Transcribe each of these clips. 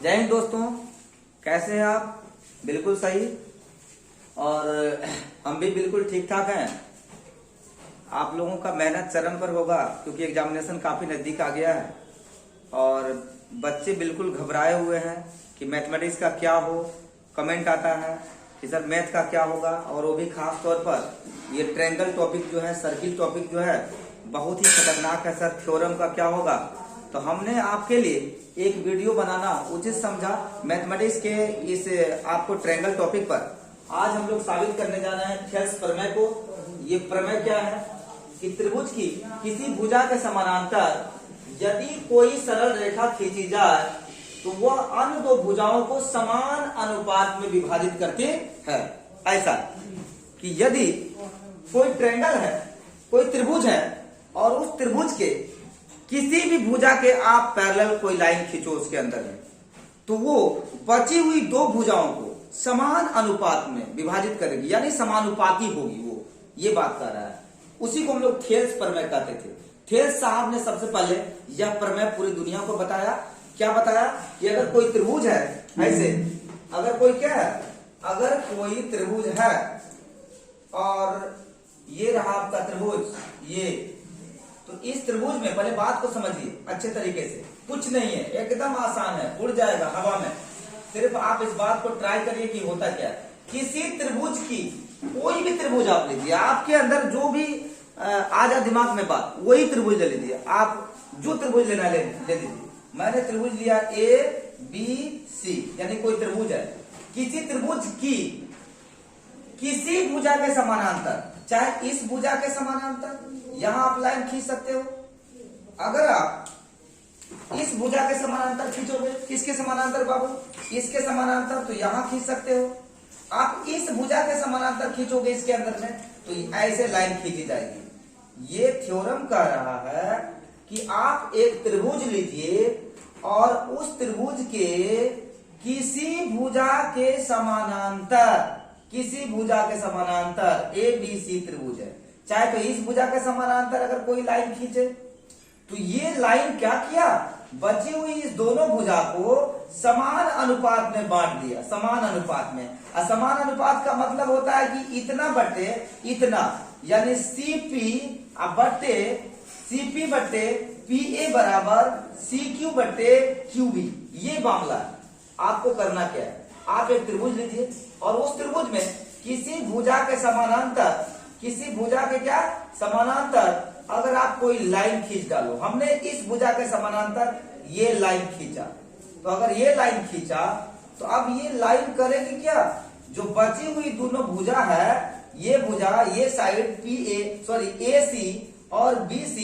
जय हिंद दोस्तों, कैसे हैं आप? बिल्कुल सही। और हम भी बिल्कुल ठीक ठाक हैं। आप लोगों का मेहनत चरम पर होगा क्योंकि एग्जामिनेशन काफी नजदीक आ गया है और बच्चे बिल्कुल घबराए हुए हैं कि मैथमेटिक्स का क्या हो। कमेंट आता है कि सर मैथ का क्या होगा, और वो भी खास तौर पर ये ट्रायंगल टॉपिक जो है, सर्किल टॉपिक जो है, बहुत ही खतरनाक है सर। थ्योरम का क्या होगा? तो हमने आपके लिए एक वीडियो बनाना उचित समझा मैथमेटिक्स के इस आपको ट्रायंगल टॉपिक पर। आज हम लोग साबित करने जा रहे हैं थेल्स प्रमेय को। ये प्रमेय क्या है कि त्रिभुज की किसी भुजा के समानांतर यदि कोई सरल रेखा खींची जाए तो वह अन्य दो भुजाओं को समान अनुपात में विभाजित करती है। ऐसा कि यदि कोई ट्रायंगल है, कोई त्रिभुज है, और उस त्रिभुज के किसी भी भुजा के आप पैरेलल कोई लाइन खींचो उसके अंदर में, तो वो बची हुई दो भुजाओं को समान अनुपात में विभाजित करेगी, यानी समानुपाती होगी वो। ये बात कर रहा है, उसी को हम लोग थेल्स प्रमेय कहते थे। थेल्स साहब ने सबसे पहले यह प्रमेय पूरी दुनिया को बताया। क्या बताया कि अगर कोई त्रिभुज है, ऐसे अगर कोई क्या है, अगर कोई त्रिभुज है और ये रहा आपका त्रिभुज, ये तो इस त्रिभुज में, पहले बात को समझिए अच्छे तरीके से, कुछ नहीं है, एकदम आसान है, उड़ जाएगा हवा में। सिर्फ आप इस बात को ट्राई करिए कि होता क्या है। किसी त्रिभुज की, कोई भी त्रिभुज आप लीजिए, आपके अंदर जो भी आ जाए दिमाग में बात, वही त्रिभुज ले लीजिए। आप जो त्रिभुज लेना ले लीजिए। मैंने त्रिभुज लिया ABC, यानी कोई त्रिभुज है। किसी त्रिभुज की किसी भुजा के समानांतर, चाहे इस भुजा के समानांतर, यहां आप लाइन खींच सकते हो। अगर आप इस भुजा के समानांतर खींचोगे, किसके समानांतर बाबू? इसके समानांतर, तो यहां खींच सकते हो। आप इस भुजा के समानांतर खींचोगे इसके अंदर में, तो ऐसे लाइन खींची जाएगी। ये थ्योरम कह रहा है कि आप एक त्रिभुज लीजिए और उस त्रिभुज के किसी भुजा के समानांतर, किसी भुजा के समानांतर ABC त्रिभुज है, चाहे तो इस भुजा के समानांतर अगर कोई लाइन खींचे, तो ये लाइन क्या किया, बची हुई इस दोनों भुजा को समान अनुपात में बांट दिया। समान अनुपात में, असमान अनुपात का मतलब होता है कि इतना बटे इतना, यानी CP बटे PA बराबर CQ बटे QB। ये मामला है। आपको करना क्या है, आप एक त्रिभुज लीजिए और उस त्रिभुज में किसी भुजा के समानांतर, किसी भुजा के क्या समानांतर अगर आप कोई लाइन खींच डालो। हमने इस भुजा के समानांतर ये लाइन खींचा, तो अगर ये लाइन खींचा तो अब ये लाइन करेगी क्या, जो बची हुई दोनों भुजा है, ये भुजा, ये साइड AC और BC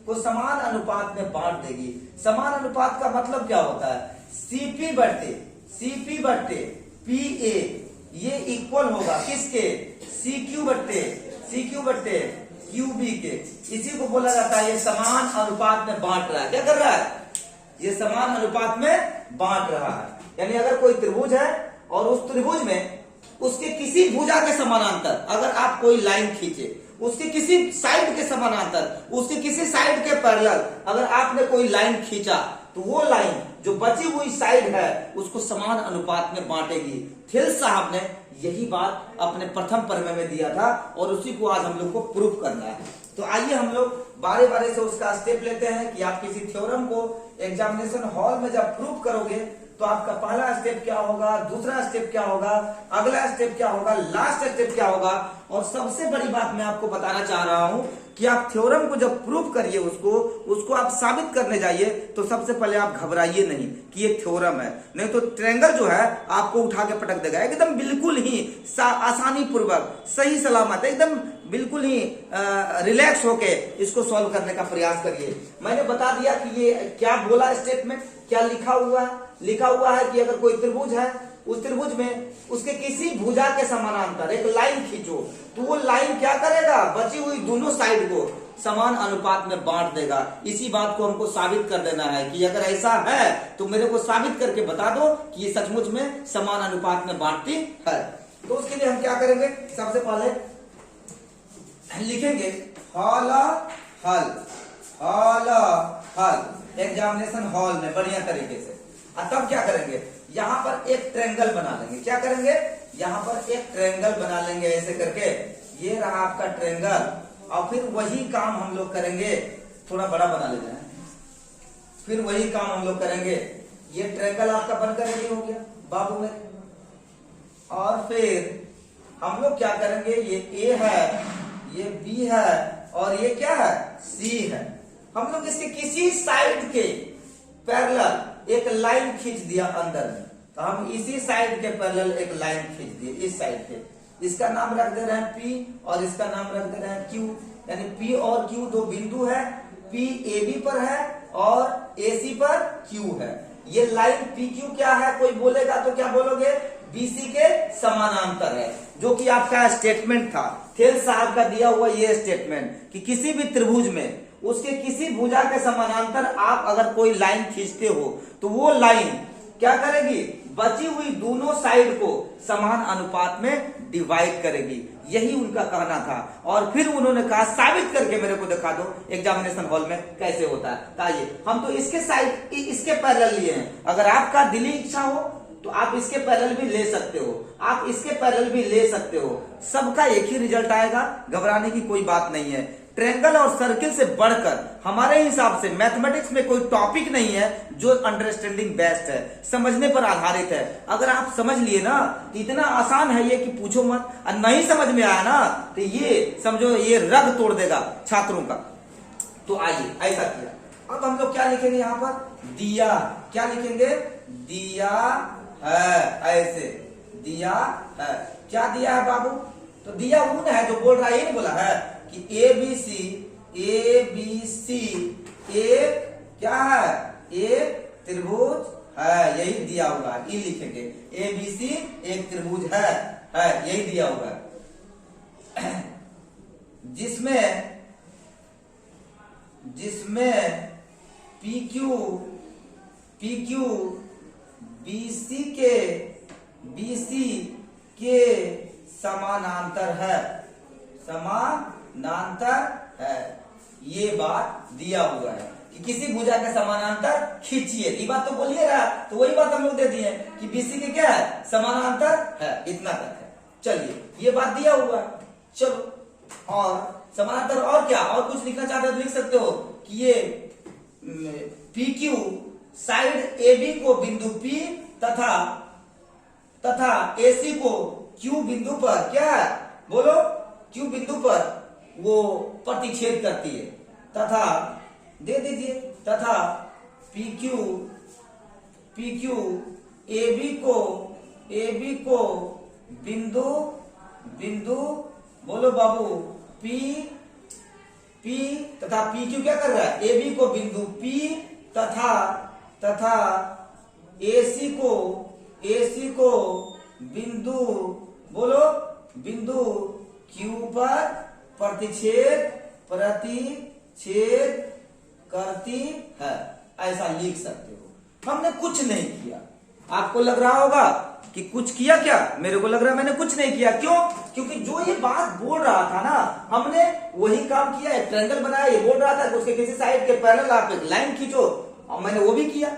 को समान अनुपात में बांट देगी। समान अनुपात का मतलब क्या होता है, CP बट्टे PA ये इक्वल होगा किसके, CQ बट्टे QB के। इसी को बोला जाता है ये समान अनुपात में बांट रहा है। क्या कर रहा है, ये समान अनुपात में बांट रहा है। यानी अगर कोई त्रिभुज है और उस त्रिभुज में उसके किसी भुजा के समानांतर अगर आप कोई लाइन खींचे, उसके किसी साइड के समानांतर, उसके किसी साइड के पैरेलल अगर आपने कोई लाइन खींचा, तो वो लाइन जो बची हुई साइड है उसको समान अनुपात में बांटेगी। थेल्स साहब ने यही बात अपने प्रथम प्रमेय में दिया था और उसी को आज हम लोग को प्रूफ करना है। तो आइए हम लोग बारे बारे से उसका स्टेप लेते हैं कि आप किसी थ्योरम को एग्जामिनेशन हॉल में जब प्रूफ करोगे तो आपका पहला स्टेप क्या होगा, दूसरा स्टेप क्या होगा, अगला स्टेप क्या होगा, लास्ट स्टेप क्या होगा। और सबसे बड़ी बात मैं आपको बताना चाह रहा हूं कि आप थ्योरम को जब प्रूफ करिए, उसको आप साबित करने जाइए, तो सबसे पहले आप घबराइए नहीं कि ये थ्योरम है, नहीं तो ट्रायंगल जो है आपको उठा के पटक देगा। एकदम बिल्कुल ही आसानी पूर्वक, सही सलामत, एकदम बिल्कुल ही रिलैक्स होके इसको सॉल्व करने का प्रयास करिए। मैंने बता दिया कि ये क्या बोला स्टेटमेंट, क्या लिखा हुआ है। लिखा हुआ है कि अगर कोई त्रिभुज है, उस त्रिभुज में उसके किसी भुजा के समानांतर एक लाइन खींचो, तो वो लाइन क्या करेगा, बची हुई दोनों साइड को समान अनुपात में बांट देगा। इसी बात को हमको साबित कर देना है कि अगर ऐसा है तो मेरे को साबित करके बता दो कि ये सचमुच में समान अनुपात में बांटती है। तो उसके लिए हम क्या करेंगे, सबसे पहले लिखेंगे हल एग्जामिनेशन हॉल में बढ़िया तरीके से। तब क्या करेंगे, यहाँ पर एक ट्रायंगल बना लेंगे। क्या करेंगे, यहाँ पर एक ट्रायंगल बना लेंगे ऐसे करके। ये रहा आपका ट्रायंगल, और फिर वही काम हम लोग करेंगे, थोड़ा बड़ा बना लेते हैं। फिर वही काम हम लोग करेंगे। ये ट्रायंगल आपका बनकर रेडी हो गया बाबू मेरे। और फिर हम लोग क्या करेंगे, ये ए है, ये बी है, और ये क्या है, सी है। हम लोग इसके किसी साइड के पैरेलल एक लाइन खींच दिया अंदर में, तो हम इसी साइड के पैरेलल एक लाइन खींच दिए इस साइड के। इसका नाम रख दे रहे हैं पी, और इसका नाम रख दे रहे हैं क्यू। यानी पी और क्यू दो बिंदु है, पी ए बी पर है और ए सी पर क्यू है। ये लाइन पी क्यू क्या है, कोई बोलेगा तो क्या बोलोगे, बीसी के समानांतर है, जो कि आपका स्टेटमेंट था थेल साहब का दिया हुआ। ये स्टेटमेंट कि किसी भी त्रिभुज में उसके किसी भुजा के समानांतर आप अगर कोई लाइन खींचते हो तो वो लाइन क्या करेगी, बची हुई दोनों साइड को समान अनुपात में डिवाइड करेगी। यही उनका कहना था। और फिर उन्होंने कहा साबित करके मेरे को दिखा दो एग्जामिनेशन हॉल में कैसे होता है। आइए, हम तो इसके साइड इसके पैरेलल लिए हैं। अगर आपका दिली इच्छा हो तो आप इसके पैरेलल भी ले सकते हो, आप इसके पैरेलल भी ले सकते हो। सबका एक ही रिजल्ट आएगा, घबराने की कोई बात नहीं है। ट्रायंगल और सर्किल से बढ़कर हमारे हिसाब से मैथमेटिक्स में कोई टॉपिक नहीं है जो अंडरस्टैंडिंग बेस्ट है, समझने पर आधारित है। अगर आप समझ लिए ना तो इतना आसान है ये कि पूछो मत, और नहीं समझ में आया ना तो ये समझो ये रग तोड़ देगा छात्रों का। तो आइए, ऐसा किया। अब हम लोग क्या लिखेंगे, यहाँ पर दिया, क्या लिखेंगे, दिया है, ऐसे दिया है। क्या दिया है बाबू, तो दिया ऊन है जो बोल रहा है, ये बोला है कि ए बी सी एक क्या है, एक त्रिभुज है, यही दिया हुआ है। ये लिखेंगे ए बी सी एक त्रिभुज है, यही दिया हुआ है। जिसमें पी क्यू बीसी के समानांतर है, ये बात दिया हुआ है कि किसी भुजा के समानांतर खींचिए। ये बात तो बोलिए रहा, तो वही बात हम लोग दे दिए कि बीसी के क्या है, समानांतर है, इतना तक है। चलिए, ये बात दिया हुआ है। चलो, और समानांतर और क्या, और कुछ लिखना चाहते हो तो लिख सकते हो कि ये P Q side A B को बिंदु P तथा AC को Q बिंदु पर क्या है, बोलो, Q बिंदु पर वो प्रतिच्छेद करती है, तथा दे दीजिए, तथा PQ AB को बिंदु बोलो बाबू P तथा PQ क्या कर रहा है, AB को बिंदु P तथा AC को बिंदु बोलो बिंदु Q पर प्रतिच्छेद करती है, ऐसा लिख सकते हो। हमने कुछ नहीं किया। आपको लग रहा होगा कि कुछ किया क्या, मेरे को लग रहा है मैंने कुछ नहीं किया। क्यों, क्योंकि जो ये बात बोल रहा था ना, हमने वही काम किया। एक ट्रायंगल बनाया, ये बोल रहा था कि उसके किसी साइड के पैरेलल आप एक लाइन खींचो, और मैंने वो भी किया।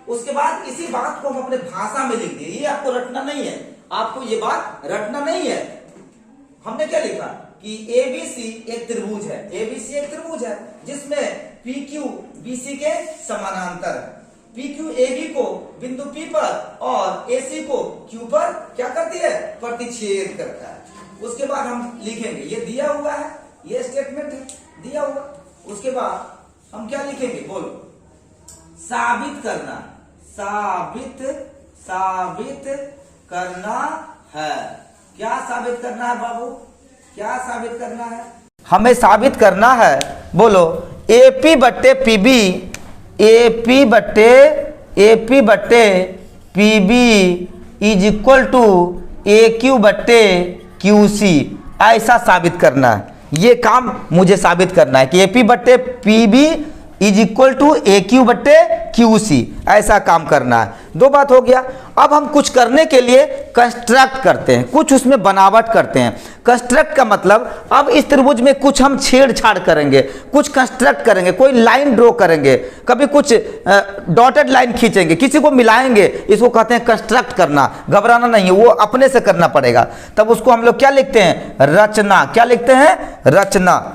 उसके बाद इसी बात को हम अपने भाषा में लिख दिए। ये आपको रटना नहीं है, आपको ये बात रटना नहीं है। हमने क्या लिखा कि एबीसी एक त्रिभुज है, एबीसी एक त्रिभुज है जिसमें PQ BC के समानांतर है। PQ AB को बिंदु P पर और AC को Q पर क्या करती है, प्रतिच्छेद करता है। उसके बाद हम लिखेंगे, ये दिया हुआ है, ये स्टेटमेंट है दिया हुआ। उसके बाद हम क्या लिखेंगे, बोलो, साबित करना है। क्या साबित करना है बाबू, क्या साबित करना है, हमें साबित करना है, बोलो, AP बट्टे PB is equal to AQ बट्टे QC, ऐसा साबित करना है। ये काम मुझे साबित करना है कि AP बट्टे PB is equal to A Q बट्टे क्यू सी, ऐसा काम करना है। दो बात हो गया। अब हम कुछ करने के लिए कंस्ट्रक्ट करते हैं, कुछ उसमें बनावट करते हैं। कंस्ट्रक्ट का मतलब अब इस त्रिभुज में कुछ हम छेड़छाड़ करेंगे, कुछ कंस्ट्रक्ट करेंगे, कोई लाइन ड्रॉ करेंगे, कभी कुछ डॉटेड लाइन खींचेंगे, किसी को मिलाएंगे, इसको कहते हैं कंस्ट्रक्ट करना। घबराना नहीं है, वो अपने से करना पड़ेगा। तब उसको हम लोग क्या लिखते हैं? रचना। क्या लिखते हैं? रचना।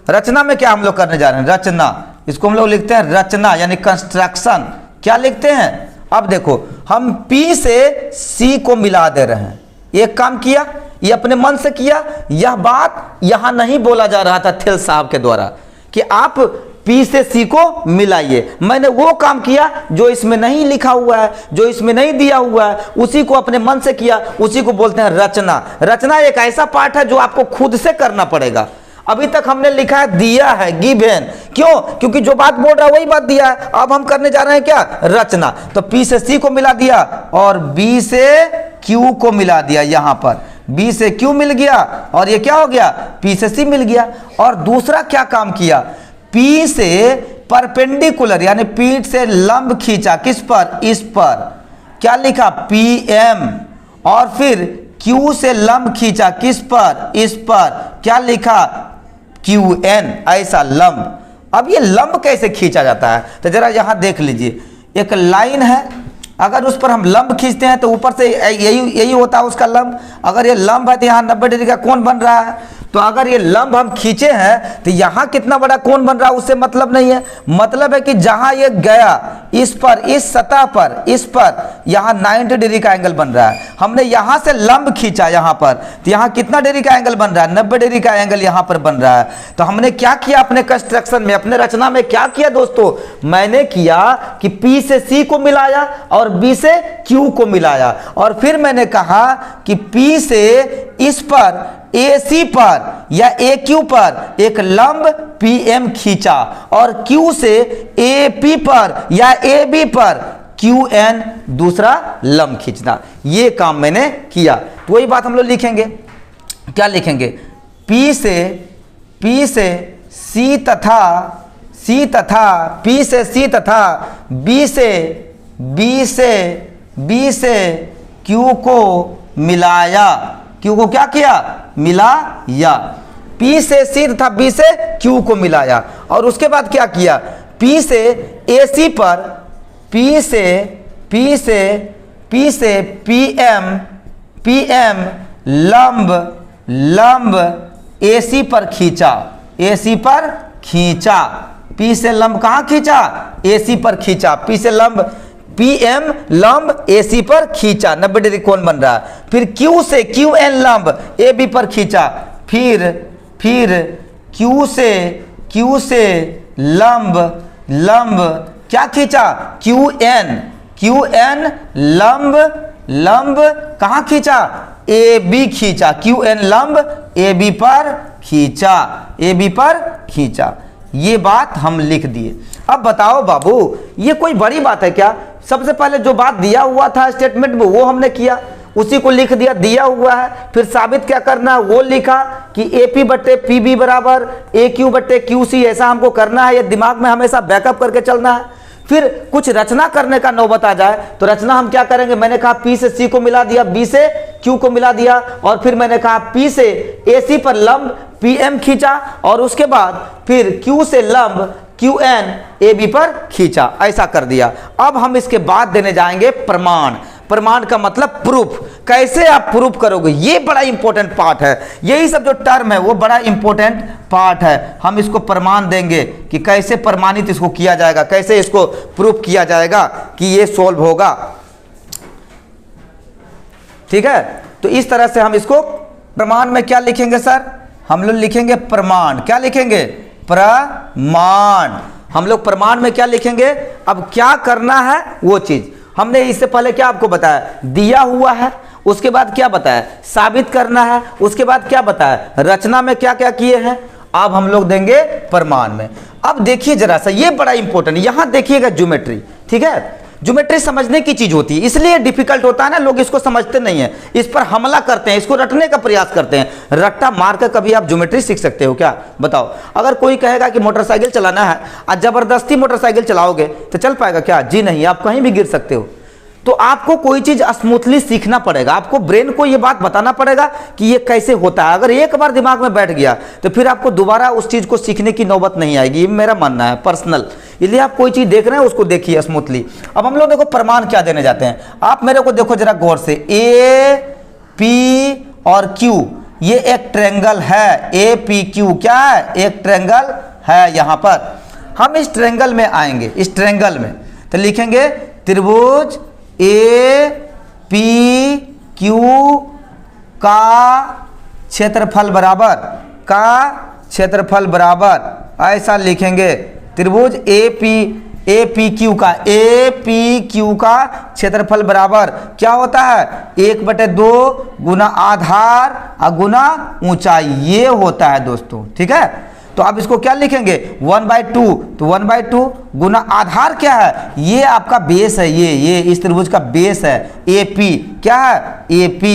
रचना में क्या हम लोग करने जा रहे हैं? रचना। इसको हम लोग लिखते हैं रचना, यानी कंस्ट्रक्शन। क्या लिखते हैं? अब देखो, हम P से C को मिला दे रहे हैं। एक काम किया, ये अपने मन से किया। यह बात यहां नहीं बोला जा रहा था थेल साहब के द्वारा कि आप P से C को मिलाइए। मैंने वो काम किया जो इसमें नहीं लिखा हुआ है, जो इसमें नहीं दिया हुआ है, उसी को अपने मन से किया, उसी को बोलते हैं रचना। रचना एक ऐसा पार्ट है जो आपको खुद से करना पड़ेगा। अभी तक हमने लिखा है दिया है, गिवन। क्यों? क्योंकि जो बात बोल रहा है वही बात दिया है। अब हम करने जा रहे हैं क्या? रचना। तो P से C को मिला दिया और B से Q को मिला दिया। यहां पर B से Q मिल गया और ये क्या हो गया? P से C मिल गया। और दूसरा क्या काम किया? P से परपेंडिकुलर यानी पीठ से लंब खींचा। किस पर? इस पर। क्या लिखा? PM। और फिर Q से लंब खींचा। किस पर? इस पर। क्या लिखा? QN। ऐसा लंब। अब ये लंब कैसे खींचा जाता है? तो जरा यहां देख लीजिए, एक लाइन है, अगर उस पर हम लंब खींचते हैं तो ऊपर से यही होता है उसका लंब। अगर ये लंब है तो यहाँ 90 डिग्री का कोण बन रहा है। तो अगर ये लंब हम खींचे हैं तो यहाँ कितना बड़ा कोण बन रहा है उससे मतलब नहीं है। मतलब है कि जहां ये गया इस पर, इस सतह पर, इस पर, यहाँ 90 डिग्री का एंगल बन रहा है। हमने यहाँ से लंब खींचा यहाँ पर, तो यहाँ कितना डिग्री का एंगल बन रहा है? 90 डिग्री का एंगल यहाँ पर बन रहा है। तो हमने क्या किया अपने कंस्ट्रक्शन में, अपने रचना में क्या किया दोस्तों? मैंने किया कि P से C को मिलाया और B से Q को मिलाया। और फिर मैंने कहा कि P से इस पर AC पर या AQ पर एक लंब PM खींचा और Q से AP पर या AB पर QN दूसरा लंब खींचना। ये काम मैंने किया। तो वही बात हम लोग लिखेंगे। क्या लिखेंगे? P से C तथा P से C तथा B से Q को मिलाया। Q को क्या किया? मिलाया। P से C तथा B से Q को मिलाया। और उसके बाद क्या किया? P से AC पर, P से PM लंब AC पर खींचा। AC पर खींचा। P से लंब कहाँ खींचा? AC पर खींचा। P से लंब PM लंब AC पर खींचा, 90 डिग्री कोण बन रहा है। फिर Q से QN लंब AB पर खींचा। फिर Q से लंब क्या खींचा? QN लंब कहाँ खींचा? AB खींचा। QN लंब AB पर खींचा। ये बात हम लिख दिए। अब बताओ बाबू, ये कोई बड़ी बात है क्या? सबसे पहले जो बात दिया हुआ था स्टेटमेंट में वो हमने किया, उसी को लिख दिया, दिया हुआ है। फिर साबित क्या करना है वो लिखा कि AP बट्टे PB बराबर AQ बट्टे QC, ऐसा हमको करना है। ये दिमाग में हमेशा बैकअप करके चलना है। फिर कुछ रचना करने का नौबत आ जाए तो रचना हम क्या करेंगे? मैंने कहा P से C को मिला दिया, B से Q को मिला दिया और फिर मैंने कहा P से AC पर लंब PM खींचा और उसके बाद फिर Q से लंब QN AB पर खींचा। ऐसा कर दिया। अब हम इसके बाद देने जाएंगे प्रमाण। प्रमाण का मतलब प्रूफ। कैसे आप प्रूफ करोगे, ये बड़ा इंपॉर्टेंट पार्ट है। यही सब जो टर्म है वो बड़ा इंपॉर्टेंट पार्ट है। हम इसको प्रमाण देंगे कि कैसे प्रमाणित इसको किया जाएगा, कैसे इसको प्रूफ किया जाएगा कि ये सोल्व होगा। ठीक है, तो इस तरह से हम इसको प्रमाण में क्या लिखेंगे सर? हम लोग लिखेंगे प्रमाण। क्या लिखेंगे? प्रमाण। हम लोग प्रमाण में क्या लिखेंगे? अब क्या करना है वो चीज हमने इससे पहले क्या आपको बताया? दिया हुआ है, उसके बाद क्या बताया? साबित करना है, उसके बाद क्या बताया? रचना में क्या क्या किए हैं। अब हम लोग देंगे प्रमाण में। अब देखिए जरा सा, ये बड़ा इंपॉर्टेंट, यहां देखिएगा ज्योमेट्री। ठीक है, ज्योमेट्री समझने की चीज होती है, इसलिए डिफिकल्ट होता है ना, लोग इसको समझते नहीं है, इस पर हमला करते हैं, इसको रटने का प्रयास करते हैं। रट्टा मार कर कभी आप ज्योमेट्री सीख सकते हो क्या? बताओ। अगर कोई कहेगा कि मोटरसाइकिल चलाना है और जबरदस्ती मोटरसाइकिल चलाओगे तो चल पाएगा क्या? जी नहीं, आप कहीं भी गिर सकते हो। तो आपको कोई चीज स्मूथली सीखना पड़ेगा, आपको ब्रेन को यह बात बताना पड़ेगा कि ये कैसे होता है। अगर एक बार दिमाग में बैठ गया तो फिर आपको दोबारा उस चीज को सीखने की नौबत नहीं आएगी, ये मेरा मानना है पर्सनल। इसलिए आप कोई चीज देख रहे हैं उसको देखिए स्मूथली। अब हम लोग देखो प्रमाण क्या देने जाते हैं, आप मेरे को देखो जरा गौर से। ए पी और क्यू ये एक ट्रायंगल है, ए पी क्यू क्या है? एक ट्रायंगल है। यहां पर हम इस ट्रायंगल में आएंगे, इस ट्रायंगल में तो लिखेंगे त्रिभुज ए पी क्यू का क्षेत्रफल बराबर, का क्षेत्रफल बराबर, ऐसा लिखेंगे। त्रिभुज ए पी क्यू का, ए पी क्यू का क्षेत्रफल बराबर क्या होता है? 1/2 गुना आधार और गुना ऊंचाई, ये होता है दोस्तों। ठीक है, तो अब इसको क्या लिखेंगे? 1/2, तो 1/2 गुना आधार क्या है? ये आपका बेस है, ये इस त्रिभुज का बेस है। AP क्या है? AP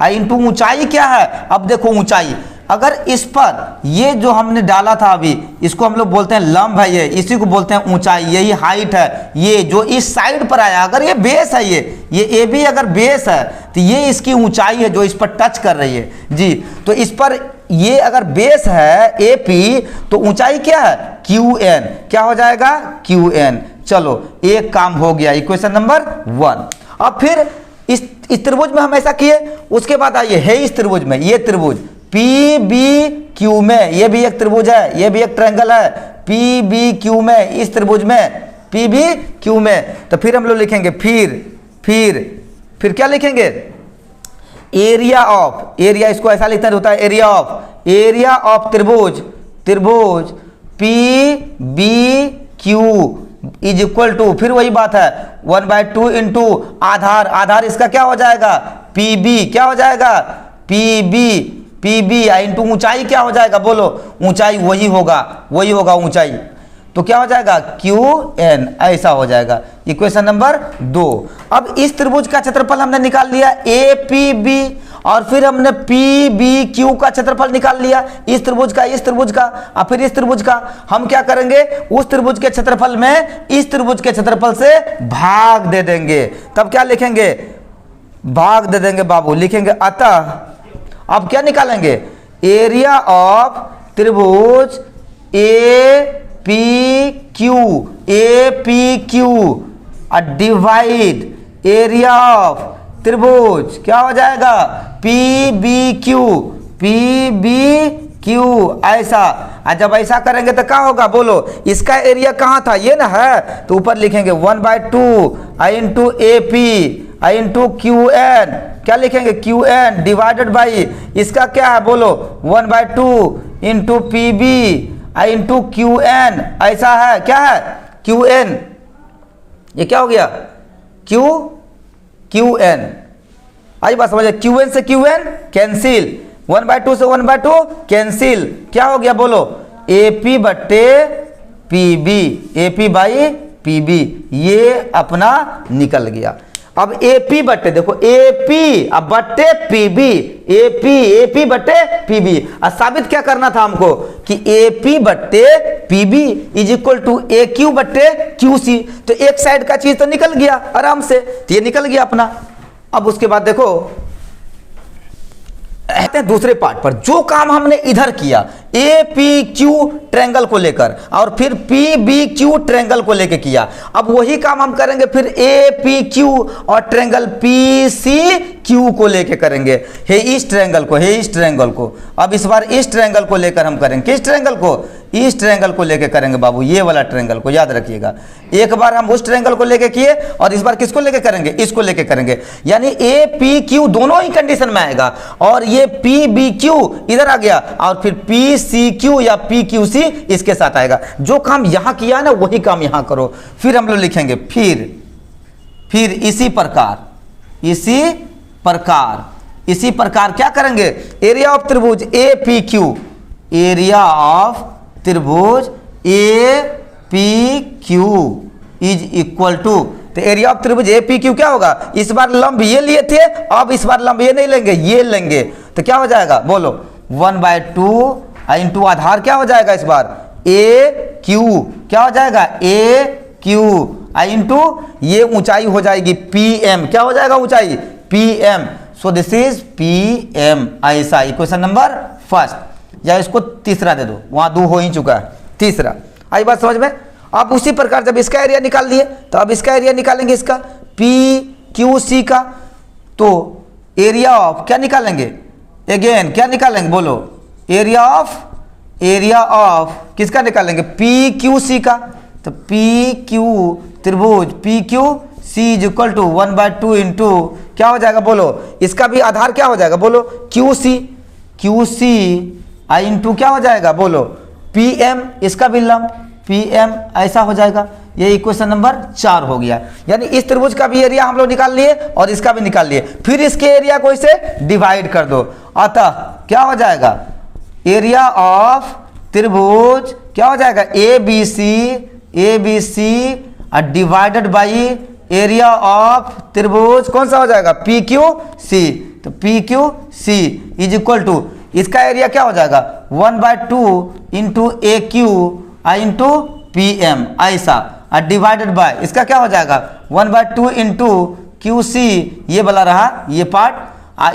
इंटू ऊंचाई क्या है? अब देखो ऊंचाई, अगर इस पर ये जो हमने डाला था अभी, इसको हम लोग बोलते हैं लंब है, ये इसी को बोलते हैं ऊंचाई, यही हाइट है। ये जो इस साइड पर आया, अगर ये बेस है, ये AB अगर बेस है तो ये इसकी ऊंचाई है जो इस पर टच कर रही है जी। तो इस पर ये अगर बेस है AP तो ऊंचाई क्या है? QN, क्या हो जाएगा? QN। चलो एक काम हो गया, इक्वेशन नंबर 1। अब फिर इस त्रिभुज में हम ऐसा किए, उसके बाद आइए है इस त्रिभुज में, ये त्रिभुज PBQ में, ये भी एक त्रिभुज है, ये भी एक ट्रायंगल है। PBQ में, इस त्रिभुज में PBQ में, तो फिर हम लोग लिखेंगे फिर क्या लिखेंगे? एरिया ऑफ, एरिया इसको ऐसा लिखना होता है, एरिया ऑफ त्रिभुज PBQ इज इक्वल टू, फिर वही बात है 1/2 इंटू आधार इसका क्या हो जाएगा? PB, क्या हो जाएगा? PB इंटू ऊंचाई क्या हो जाएगा? बोलो, ऊंचाई वही होगा ऊंचाई, तो क्या हो जाएगा? QN, ऐसा हो जाएगा। Equation number 2। अब इस त्रिभुज का क्षेत्रफल हमने निकाल लिया APB, और फिर हमने PBQ का क्षेत्रफल निकाल लिया, इस त्रिभुज का और फिर इस त्रिभुज का। हम क्या करेंगे? उस त्रिभुज के क्षेत्रफल में इस त्रिभुज के क्षेत्रफल से भाग दे देंगे, तब क्या लिखेंगे? भाग दे देंगे बाबू, लिखेंगे अतः। अब क्या निकालेंगे? एरिया ऑफ त्रिभुज APQ डिवाइड एरिया ऑफ त्रिभुज क्या हो जाएगा? PBQ, ऐसा। जब ऐसा करेंगे तो क्या होगा? बोलो, इसका एरिया कहाँ था? ये ना है, तो ऊपर लिखेंगे 1/2 इंटू AP इंटू QN, क्या लिखेंगे? QN डिवाइडेड बाई इसका क्या है? बोलो, 1/2 इंटू PB इंटू QN, ऐसा है, क्या है? QN, ये क्या हो गया? QN, आई बात समझे? QN से QN कैंसिल, 1/2 से 1/2 कैंसिल, क्या हो गया? बोलो, AP/PB, ये अपना निकल गया। अब AP बट्टे, देखो AP अब बट्टे PB, AP/PB। और साबित क्या करना था हमको? कि AP/PB is equal to AQ/QC। तो एक साइड का चीज तो निकल गया आराम से, तो ये निकल गया अपना। अब उसके बाद देखो दूसरे पार्ट पर, जो काम हमने इधर किया APQ ट्रायंगल को लेकर और फिर PBQ ट्रायंगल को लेकर किया, अब वही काम हम करेंगे फिर APQ और ट्रायंगल PCQ को लेकर करेंगे। है इस ट्रायंगल को, अब इस बार इस ट्रायंगल को लेकर हम करेंगे। किस ट्रायंगल को? इस ट्रायंगल को लेकर करेंगे बाबू, ये वाला ट्रायंगल को याद रखिएगा। एक बार हम उस ट्रायंगल को लेकर किए और इस बार किसको लेकर करेंगे? इसको लेकर करेंगे। यानी APQ दोनों ही कंडीशन में आएगा, और ये PBQ इधर आ गया और फिर PCQ या PQC इसके साथ आएगा। जो काम यहां किया ना वही काम यहां करो। फिर हम लोग लिखेंगे फिर इसी प्रकार क्या करेंगे? एरिया ऑफ त्रिभुज APQ, एरिया ऑफ त्रिभुज APQ इज इक्वल टू, तो एरिया ऑफ त्रिभुज ए पी क्यू क्या होगा, इस बार लंब ये लिए थे, अब इस बार लंब ये नहीं लेंगे, ये लेंगे, तो क्या हो जाएगा बोलो 1/2 इंटू आधार क्या हो जाएगा इस बार ए क्यू, क्या हो जाएगा ए क्यू इंटू ये ऊंचाई हो जाएगी पी एम, क्या हो जाएगा ऊंचाई P M. So this is P M. ऐसा इक्वेशन नंबर फर्स्ट, या इसको तीसरा दे दो, वहां 2 हो ही चुका है, तीसरा। आई बात समझ में। अब उसी प्रकार जब इसका एरिया निकाल दिए तो अब इसका एरिया निकालेंगे, इसका पी क्यू सी का, तो एरिया ऑफ क्या निकालेंगे, अगेन क्या निकालेंगे बोलो, एरिया ऑफ किसका निकालेंगे, पी क्यू सी का। तो पी क्यू त्रिभुज P Q C is equal to 1/2 into क्या हो जाएगा बोलो, इसका भी आधार क्या हो जाएगा बोलो क्यू सी इंटू क्या हो जाएगा बोलो पी एम, इसका भी लंब पी एम, ऐसा हो जाएगा। ये इक्वेशन नंबर 4 हो गया। यानी इस त्रिभुज का भी एरिया हम लोग निकाल लिए और इसका भी निकाल लिए, फिर इसके एरिया को इसे डिवाइड कर दो, अतः क्या हो जाएगा एरिया ऑफ त्रिभुज क्या हो जाएगा A B C divided by area of त्रिभुज कौन सा हो जाएगा पी क्यू सी। तो P Q C is equal to इसका एरिया क्या हो जाएगा 1/2 into A Q into P M, ऐसा डिवाइडेड बाय इसका क्या हो जाएगा 1/2 इंटू क्यू सी, ये वाला रहा ये पार्ट,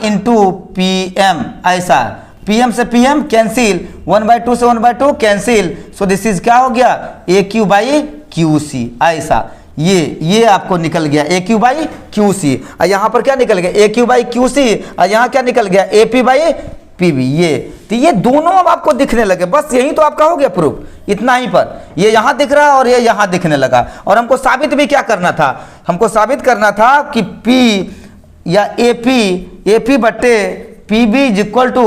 इंटू पी एम, ऐसा पी एम से पी एम कैंसिल, 1/2 से 1/2 कैंसिल। सो दिस इज क्या हो गया A Q by Q C, ऐसा ये आपको निकल गया A Q by Q C. और यहाँ पर क्या निकल गया A Q by Q C, और यहाँ क्या निकल गया A P by P B. ये तो ये दोनों अब आपको दिखने लगे, बस यही तो आपका हो गया प्रूफ, इतना ही पर ये यहाँ दिख रहा है और ये यहाँ दिखने लगा। और हमको साबित भी क्या करना था, हमको साबित करना था कि P या ए पी बट्टे P B is equal to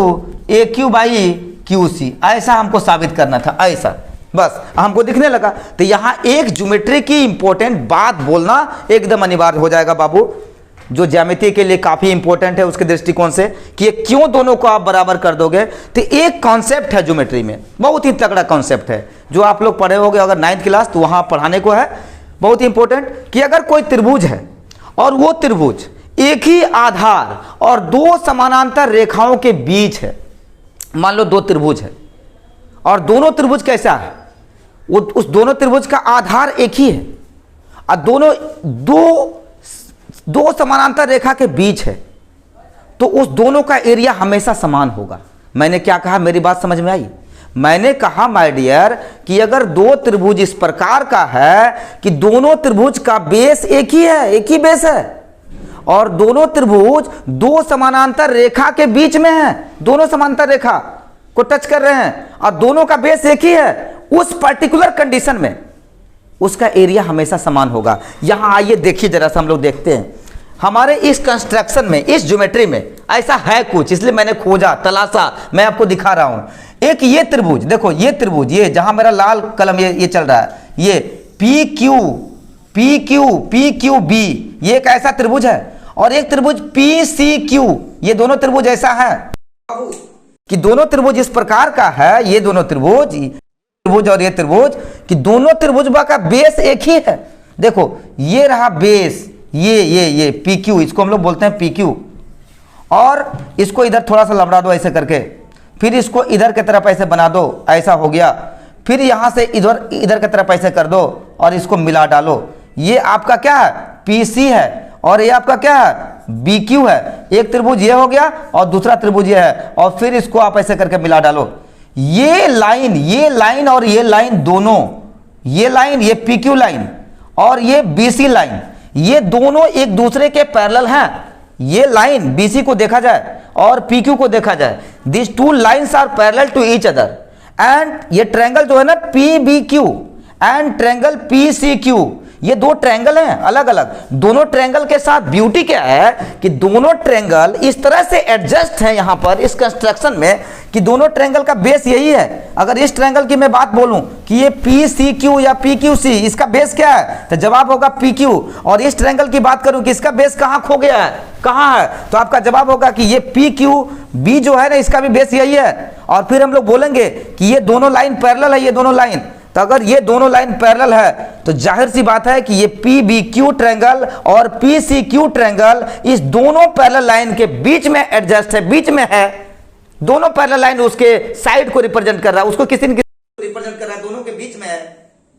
A Q by Q C, ऐसा हमको साबित करना था, ऐसा बस हमको दिखने लगा। तो यहाँ एक ज्योमेट्री की इंपॉर्टेंट बात बोलना एकदम अनिवार्य हो जाएगा बाबू, जो ज्यामिति के लिए काफी इंपॉर्टेंट है उसके दृष्टिकोण से कि क्यों दोनों को आप बराबर कर दोगे। तो एक कॉन्सेप्ट है ज्योमेट्री में, बहुत ही तगड़ा कॉन्सेप्ट है, जो आप लोग पढ़े होंगे अगर 9th क्लास, तो वहां पढ़ाने को है, बहुत ही इंपॉर्टेंट। कि अगर कोई त्रिभुज है और वो त्रिभुज एक ही आधार और 2 समानांतर रेखाओं के बीच है, मान लो 2 त्रिभुज है और दोनों त्रिभुज कैसा है, वो उस दोनों त्रिभुज का आधार एक ही है और दोनों दो समानांतर रेखा के बीच है, तो उस दोनों का एरिया हमेशा समान होगा। मैंने क्या कहा, मेरी बात समझ में आई? मैंने कहा माय डियर कि अगर 2 त्रिभुज इस प्रकार का है कि दोनों त्रिभुज का बेस एक ही है, एक ही बेस है, और दोनों त्रिभुज 2 समानांतर रेखा के बीच में है, दोनों समानांतर रेखा को टच कर रहे हैं और दोनों का बेस एक ही है, उस पर्टिकुलर कंडीशन में उसका एरिया हमेशा समान होगा। यहां आइए देखिए जरा सा, हम लोग देखते हैं हमारे इस कंस्ट्रक्शन में, इस ज्योमेट्री में ऐसा है कुछ, इसलिए मैंने खोजा तलाशा, मैं आपको दिखा रहा हूं। एक ये त्रिभुज देखो, ये त्रिभुज, ये जहां मेरा लाल कलम ये चल रहा है, ये पी क्यू बी, ये एक ऐसा त्रिभुज है, और एक त्रिभुज पी सी क्यू, ये दोनों त्रिभुज ऐसा है कि दोनों त्रिभुज इस प्रकार का है, ये दोनों त्रिभुज और ये त्रिभुज, कि दोनों त्रिभुज का बेस एक ही है। देखो ये रहा बेस, ये पी क्यू, इसको हम लोग बोलते हैं पी क्यू, और इसको इधर थोड़ा सा लबड़ा दो ऐसे करके, फिर इसको इधर की तरफ ऐसे बना दो, ऐसा हो गया, फिर यहां से इधर की तरफ ऐसे कर दो और इसको मिला डालो। ये आपका क्या है पी सी है और ये आपका क्या है बी क्यू है। एक त्रिभुज ये हो गया और दूसरा त्रिभुज ये है, और फिर इसको आप ऐसे करके मिला डालो। ये लाइन और ये लाइन दोनों, ये लाइन, ये पी क्यू लाइन और ये बी सी लाइन, ये दोनों एक दूसरे के पैरेलल हैं। ये लाइन बी सी को देखा जाए और पी क्यू को देखा जाए, this 2 lines are parallel to each other, and ये ट्रायंगल जो है ना P B Q and triangle P C Q, ये 2 ट्रायंगल हैं अलग अलग। दोनों ट्रायंगल के साथ ब्यूटी क्या है कि दोनों ट्रायंगल इस तरह से एडजस्ट हैं यहां पर इस कंस्ट्रक्शन में कि दोनों ट्रायंगल का बेस यही है। अगर इस ट्रायंगल की मैं बात बोलूं कि ये पी सी क्यू या पी क्यू सी, इसका बेस क्या है, तो जवाब होगा पी क्यू। और इस ट्रायंगल की बात करूं कि इसका बेस कहां खो गया है, कहां है, तो आपका जवाब होगा कि ये पी क्यू बी जो है ना, इसका भी बेस यही है। और फिर हम लोग बोलेंगे कि ये दोनों लाइन पैरेलल है, ये दोनों लाइन, तो अगर ये दोनों लाइन पैरेलल है तो जाहिर सी बात है कि ये पी बी क्यू ट्रायंगल और पी सी क्यू ट्रायंगल इस दोनों पैरेलल लाइन के बीच में एडजस्ट है, बीच में है। दोनों पैरेलल लाइन उसके साइड को रिप्रेजेंट कर रहा है, उसको किसी न किसी रिप्रेजेंट कर रहा है, दोनों के बीच में है।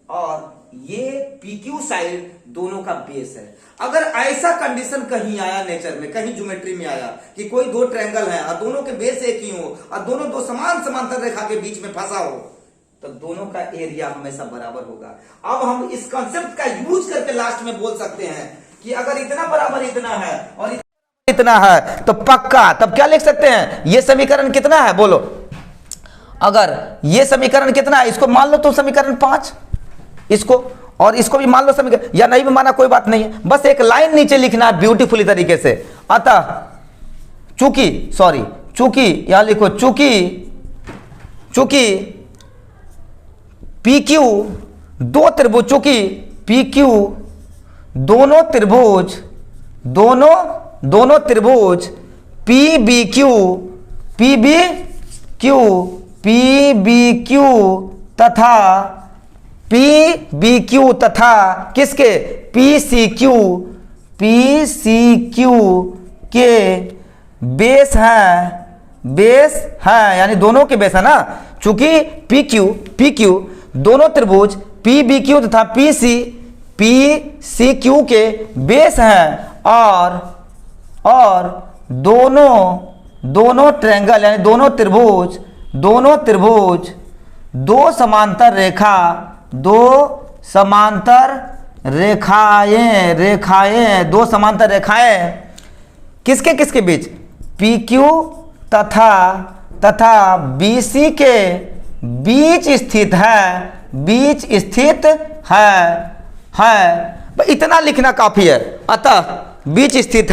और ये पी क्यू साइड दोनों का बेस है। अगर ऐसा कंडीशन कहीं आया नेचर में, कहीं ज्योमेट्री में आया कि कोई दो ट्रायंगल है और दोनों के बेस एक ही हो और दोनों दो समान समांतर रेखा के बीच में फंसा हो, तो दोनों का एरिया हमेशा बराबर होगा। अब हम इस कॉन्सेप्ट का यूज करके लास्ट में बोल सकते हैं कि अगर इतना बराबर इतना है और इतना है तो पक्का, तब क्या लिख सकते हैं, ये समीकरण कितना है बोलो। अगर ये समीकरण कितना है, इसको मान लो तो समीकरण 5, इसको और इसको भी मान लो समीकरण, या नहीं भी माना कोई बात नहीं है, बस एक लाइन नीचे लिखना है ब्यूटीफुली तरीके से। अतः चूंकि यहां लिखो चूंकि पी क्यू दो त्रिभुज, चूंकि पी क्यू दोनों त्रिभुज पी बी क्यू तथा किसके पी सी क्यू के बेस है, यानी दोनों के बेस है ना। चूंकि पी क्यू दोनों त्रिभुज पी बी क्यू तथा पी सी क्यू के बेस हैं और दोनों ट्रायंगल यानी दोनों त्रिभुज दो समांतर रेखाएं किसके बीच, पी क्यू तथा बी सी के बीच स्थित है। इतना लिखना काफी है। अतः बीच स्थित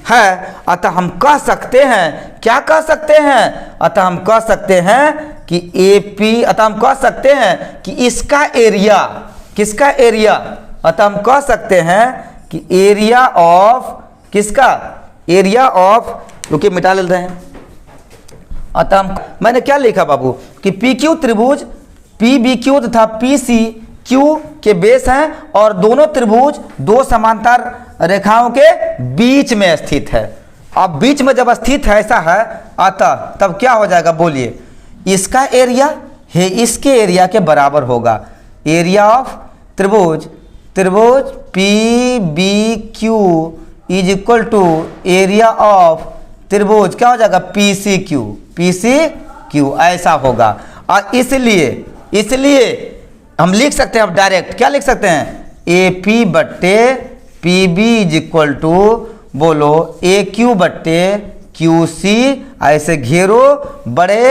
है, अतः हम कह सकते हैं, क्या कह सकते हैं, अतः हम कह सकते हैं कि AP, अतः हम कह सकते हैं कि इसका एरिया, किसका एरिया, अतः हम कह सकते हैं कि एरिया ऑफ, किसका एरिया ऑफ, रुकिए मिटा लेते हैं। अतः मैंने क्या लिखा बाबू कि पी क्यू त्रिभुज पी बी क्यू तथा पी सी क्यू के बेस हैं और दोनों त्रिभुज दो समांतर रेखाओं के बीच में स्थित है। अब बीच में जब स्थित है ऐसा है, अतः तब क्या हो जाएगा बोलिए, इसका एरिया है इसके एरिया के बराबर होगा। एरिया ऑफ त्रिभुज P B Q is equal to area of त्रिभुज क्या हो जाएगा, पी सी क्यू ऐसा होगा। और इसलिए हम लिख सकते हैं, अब डायरेक्ट क्या लिख सकते हैं, ए पी बट्टे P B is equal to बोलो ए क्यू बट्टे क्यू सी, ऐसे घेरो बड़े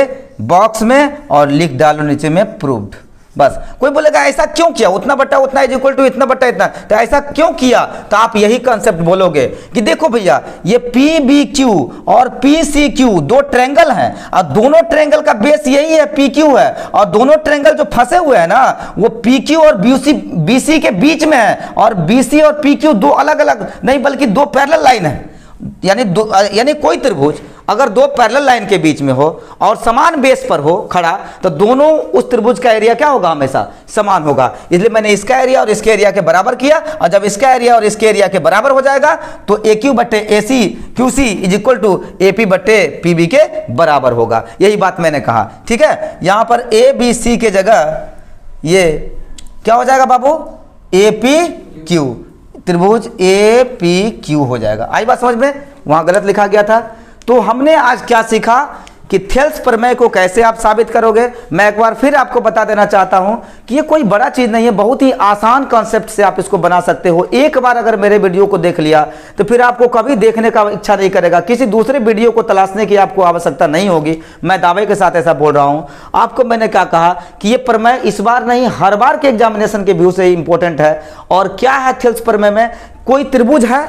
बॉक्स में और लिख डालो नीचे में प्रूव्ड। बस कोई बोलेगा ऐसा क्यों किया, उतना बट्टा उतना इज इक्वल टू इतना बट्टा इतना, तो ऐसा क्यों किया, तो आप यही कंसेप्ट बोलोगे कि देखो भैया ये पी बी क्यू और पी सी क्यू दो ट्रायंगल हैं और दोनों ट्रायंगल का बेस यही है, पी क्यू है, और दोनों ट्रायंगल जो फंसे हुए हैं ना वो पी क्यू और बी सी के बीच में है, और बी सी और पी क्यू दो अलग अलग नहीं बल्कि दो पैरेलल लाइन है। यानी कोई त्रिभुज अगर दो पैरेलल लाइन के बीच में हो और समान बेस पर हो खड़ा, तो दोनों उस त्रिभुज का एरिया क्या होगा, हमेशा समान होगा। इसलिए मैंने इसका एरिया और इसके एरिया के बराबर किया, और जब इसका एरिया और इसके एरिया के बराबर हो जाएगा तो ए क्यू बट्टे A C Q C is equal to A P बट्टे पी बी के बराबर होगा। यही बात मैंने कहा, ठीक है। यहां पर ए बी सी के जगह ये क्या हो जाएगा बाबू, ए पी क्यू, त्रिभुज ए पी क्यू हो जाएगा। आई बात समझ में, वहां गलत लिखा गया था। तो हमने आज क्या सीखा कि थेल्स प्रमेय को कैसे आप साबित करोगे। मैं एक बार फिर आपको बता देना चाहता हूं कि ये कोई बड़ा चीज नहीं है, बहुत ही आसान कॉन्सेप्ट से आप इसको बना सकते हो। एक बार अगर मेरे वीडियो को देख लिया तो फिर आपको कभी देखने का इच्छा नहीं करेगा, किसी दूसरे वीडियो को तलाशने की आपको आवश्यकता नहीं होगी। मैं दावे के साथ ऐसा बोल रहा हूं। आपको मैंने क्या कहा कि ये प्रमेय इस बार नहीं हर बार के एग्जामिनेशन के व्यू से इंपॉर्टेंट है। और क्या है थेल्स प्रमेय में, कोई त्रिभुज है,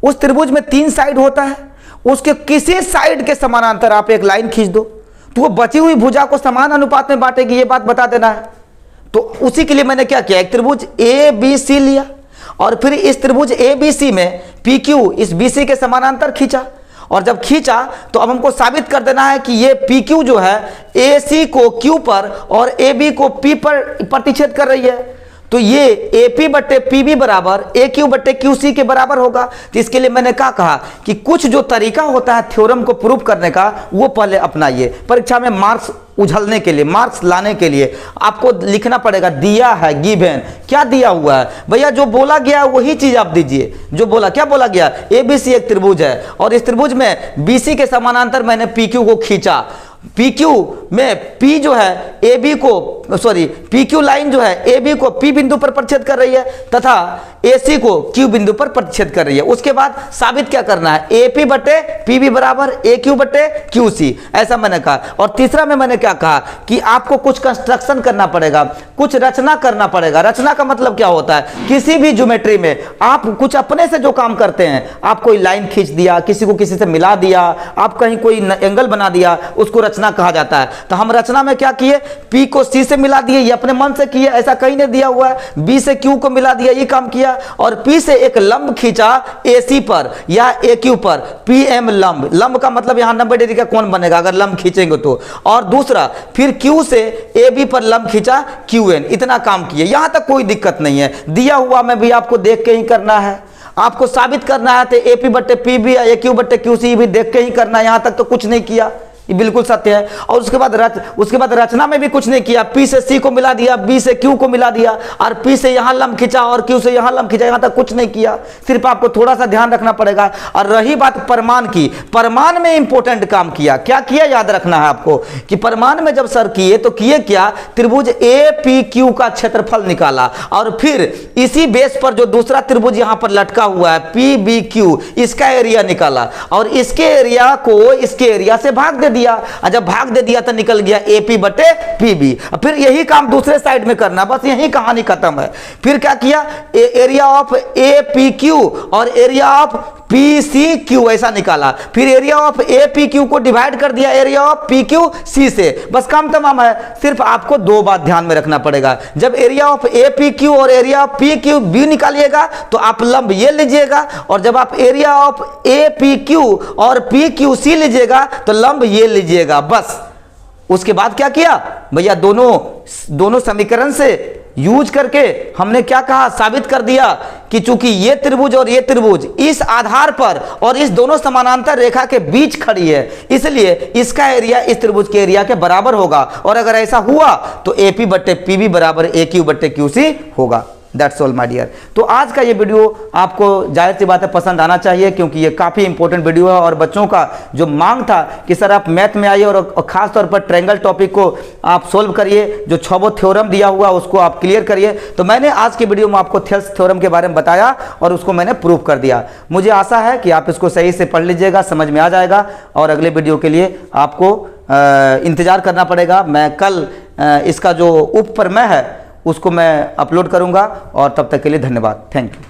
उस त्रिभुज में 3 साइड होता है, उसके किसी साइड के समानांतर आप एक लाइन खींच दो तो वो बची हुई भुजा को समान अनुपात में बांटेगी, ये बात बता देना है। तो उसी के लिए मैंने क्या किया, एक त्रिभुज ए बी सी लिया और फिर इस त्रिभुज ए बी सी में पी क्यू इस बी सी के समानांतर खींचा और जब खींचा तो अब हमको साबित कर देना है कि ये PQ जो है AC को Q पर और AB को P पर प्रतिच्छेद कर रही है। तो ये AP बट्टे PB बराबर AQ बट्टे QC के बराबर होगा। तो इसके लिए मैंने क्या कहा कि कुछ जो तरीका होता है थ्योरम को प्रूव करने का वो पहले अपनाइए। परीक्षा में मार्क्स उछलने के लिए, मार्क्स लाने के लिए आपको लिखना पड़ेगा दिया है, गिवन, क्या दिया हुआ है भैया, जो बोला गया वही चीज आप दीजिए। जो बोला, क्या बोला गया, ABC एक त्रिभुज है और इस त्रिभुज में BC के समानांतर मैंने PQ को खींचा। PQ में P जो है AB को, सॉरी PQ लाइन जो है AB को P बिंदु पर प्रतिच्छेद कर रही है तथा AC को Q बिंदु पर प्रतिच्छेद कर रही है। उसके बाद साबित क्या करना है, AP बटे PB बराबर AQ बटे QC, ऐसा मैंने कहा। और तीसरा में मैंने क्या कहा कि आपको कुछ कंस्ट्रक्शन करना पड़ेगा, कुछ रचना करना पड़ेगा। रचना का मतलब क्या होता है, किसी भी ज्योमेट्री में आप कुछ अपने से जो काम करते हैं, आप कोई लाइन खींच दिया, किसी को किसी से मिला दिया, आप कहीं कोई एंगल बना दिया, उसको रचना कहा जाता है। तो हम रचना में क्या किए, P को C से मिला दिए, ये अपने मन से किए, ऐसा कहीं नहीं दिया हुआ है। B से Q को मिला दिया, ये काम किया। और P से एक लंब खींचा AC पर या AQ पर, PM लंब। लंब का मतलब यहां 90 डिग्री का कोण बनेगा अगर लंब खींचेंगे तो। और दूसरा फिर Q से AB पर लंब खींचा QN। इतना काम किए, यहां तक कोई दिक्कत नहीं है। दिया हुआ में भी आपको देख के ही करना है, आपको साबित करना है तो AP बट्टे PB या AQ बट्टे QC भी देख के ही करना है। यहां तक तो कुछ नहीं किया, ये बिल्कुल सत्य है। और उसके बाद रचना में भी कुछ नहीं किया, P से C को मिला दिया, B से Q को मिला दिया और P से यहां लंब खींचा और Q से यहां लंब खींचा, यहां तक कुछ नहीं किया। सिर्फ आपको थोड़ा सा ध्यान रखना पड़ेगा। और रही बात परमाण की, परमाण में इंपॉर्टेंट काम किया। क्या किया, याद रखना है आपको कि परमाण में जब सर किए तो किए क्या, त्रिभुज APQ का क्षेत्रफल निकाला और फिर इसी बेस पर जो दूसरा त्रिभुज यहां पर लटका हुआ है PBQ, इसका एरिया निकाला और इसके एरिया को इसके एरिया से भाग दे दिया। जब भाग दे दिया तो निकल गया AP बटे PB। फिर यही काम दूसरे साइड में करना, बस यही कहानी खत्म है। फिर क्या किया, एरिया ऑफ APQ और एरिया ऑफ PCQ ऐसा निकाला। फिर एरिया ऑफ APQ को डिवाइड कर दिया एरिया ऑफ PQC से, बस काम तमाम है। सिर्फ आपको दो बात ध्यान में रखना पड़ेगा, जब एरिया ऑफ APQ और एरिया ऑफ PQB निकालिएगा तो आप लंब ये लीजिएगा और जब आप एरिया ऑफ APQ और PQC लीजिएगा तो लंब ये लीजिएगा, बस। उसके बाद क्या किया भैया, दोनों समीकरण से यूज करके हमने क्या कहा, साबित कर दिया कि चूंकि ये त्रिभुज और ये त्रिभुज इस आधार पर और इस दोनों समानांतर रेखा के बीच खड़ी है, इसलिए इसका एरिया इस त्रिभुज के एरिया के बराबर होगा। और अगर ऐसा हुआ तो AP बट्टे PB बराबर AQ बट्टे QC होगा। That's all my dear. तो आज का ये वीडियो आपको जाहिर सी बात है पसंद आना चाहिए, क्योंकि ये काफ़ी इंपॉर्टेंट वीडियो है और बच्चों का जो मांग था कि सर आप मैथ में आइए और खास तौर पर ट्रायंगल टॉपिक को आप सोल्व करिए, जो 6 थ्योरम दिया हुआ उसको आप क्लियर करिए। तो मैंने आज के वीडियो में आपको थेल्स थ्योरम के बारे में बताया और उसको मैंने प्रूव कर दिया। मुझे आशा है कि आप इसको सही से पढ़ लीजिएगा, समझ में आ जाएगा और अगले वीडियो के लिए आपको इंतजार करना पड़ेगा। मैं कल इसका जो उपप्रमेय है उसको मैं अपलोड करूंगा और तब तक के लिए धन्यवाद। Thank you.